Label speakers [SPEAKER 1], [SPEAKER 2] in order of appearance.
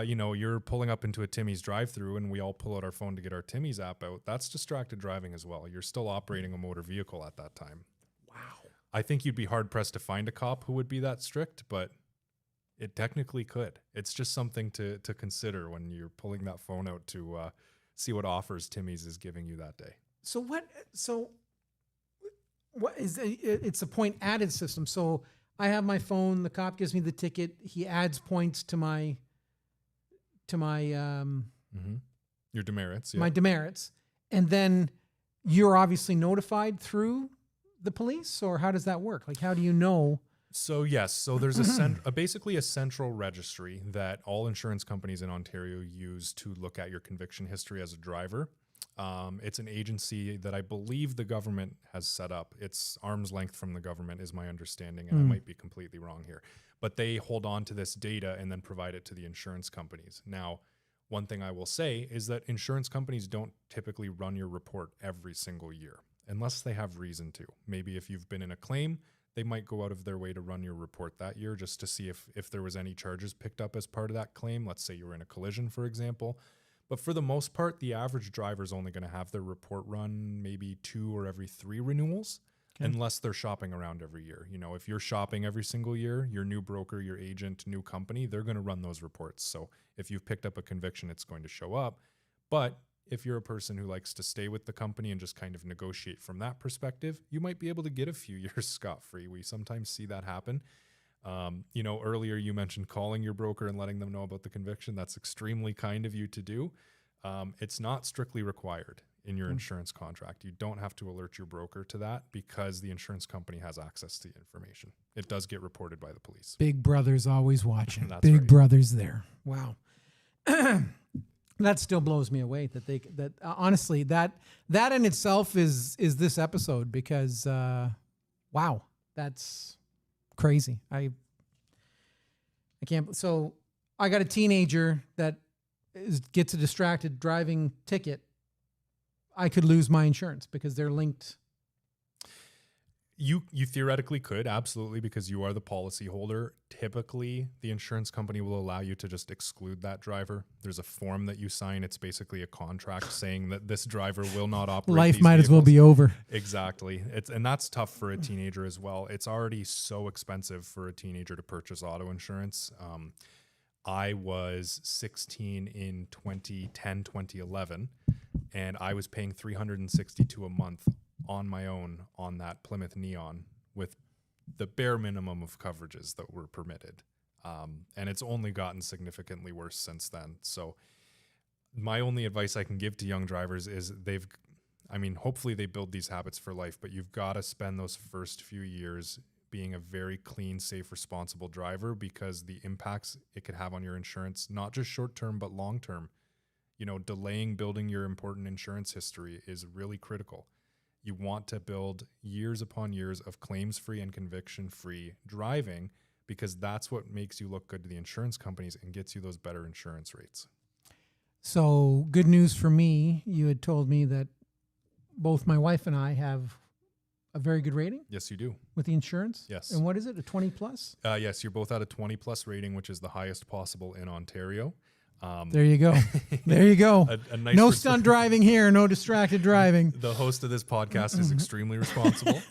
[SPEAKER 1] you're pulling up into a Timmy's drive-through and we all pull out our phone to get our Timmy's app out, that's distracted driving as well. You're still operating a motor vehicle at that time.
[SPEAKER 2] Wow.
[SPEAKER 1] I think you'd be hard-pressed to find a cop who would be that strict, but it technically could. It's just something to consider when you're pulling that phone out to see what offers Timmy's is giving you that day.
[SPEAKER 2] So what is it's a point added system. So I have my phone, the cop gives me the ticket, he adds points to my
[SPEAKER 1] Your demerits. Yeah.
[SPEAKER 2] my demerits, and then you're obviously notified through the police, or how does that work? Like, how do you know?
[SPEAKER 1] So yes, so there's basically a central registry that all insurance companies in Ontario use to look at your conviction history as a driver. It's an agency that I believe the government has set up. It's arm's length from the government is my understanding, and I might be completely wrong here. But they hold on to this data and then provide it to the insurance companies. Now, one thing I will say is that insurance companies don't typically run your report every single year unless they have reason to. Maybe if you've been in a claim, they might go out of their way to run your report that year just to see if there was any charges picked up as part of that claim. Let's say you were in a collision, for example. But for the most part, the average driver is only going to have their report run maybe 2 or every 3 renewals, unless they're shopping around every year. You know, if you're shopping every single year, your new broker, your agent, new company, they're going to run those reports. So if you've picked up a conviction, it's going to show up. But if you're a person who likes to stay with the company and just kind of negotiate from that perspective, you might be able to get a few years scot-free. We sometimes see that happen. Earlier you mentioned calling your broker and letting them know about the conviction. That's extremely kind of you to do. It's not strictly required in your insurance contract. You don't have to alert your broker to that because the insurance company has access to the information. It does get reported by the police.
[SPEAKER 2] Big Brother's always watching.
[SPEAKER 1] That's
[SPEAKER 2] Big
[SPEAKER 1] right.
[SPEAKER 2] Brother's there. Wow. That still blows me away honestly, that in itself is this episode, because wow, that's crazy. I can't. So I got a teenager that gets a distracted driving ticket. I could lose my insurance because they're linked.
[SPEAKER 1] You theoretically could, absolutely, because you are the policy holder. Typically, the insurance company will allow you to just exclude that driver. There's a form that you sign. It's basically a contract saying that this driver will not operate.
[SPEAKER 2] Life
[SPEAKER 1] these
[SPEAKER 2] might as well
[SPEAKER 1] vehicles.
[SPEAKER 2] be over.
[SPEAKER 1] Exactly. And that's tough for a teenager as well. It's already so expensive for a teenager to purchase auto insurance. I was 16 in 2010, 2011, and I was paying $362 a month on my own on that Plymouth Neon with the bare minimum of coverages that were permitted. And it's only gotten significantly worse since then. So my only advice I can give to young drivers is hopefully they build these habits for life, but you've got to spend those first few years being a very clean, safe, responsible driver, because the impacts it could have on your insurance, not just short-term, but long-term, delaying building your important insurance history is really critical. You want to build years upon years of claims-free and conviction-free driving, because that's what makes you look good to the insurance companies and gets you those better insurance rates.
[SPEAKER 2] So good news for me. You had told me that both my wife and I have a very good rating.
[SPEAKER 1] Yes, you do.
[SPEAKER 2] With the insurance?
[SPEAKER 1] Yes.
[SPEAKER 2] And what is it, a 20 plus?
[SPEAKER 1] Yes, you're both at a 20 plus rating, which is the highest possible in Ontario.
[SPEAKER 2] There you go. There you go.
[SPEAKER 1] A nice
[SPEAKER 2] no stunt driving here. No distracted driving.
[SPEAKER 1] The host of this podcast is extremely responsible.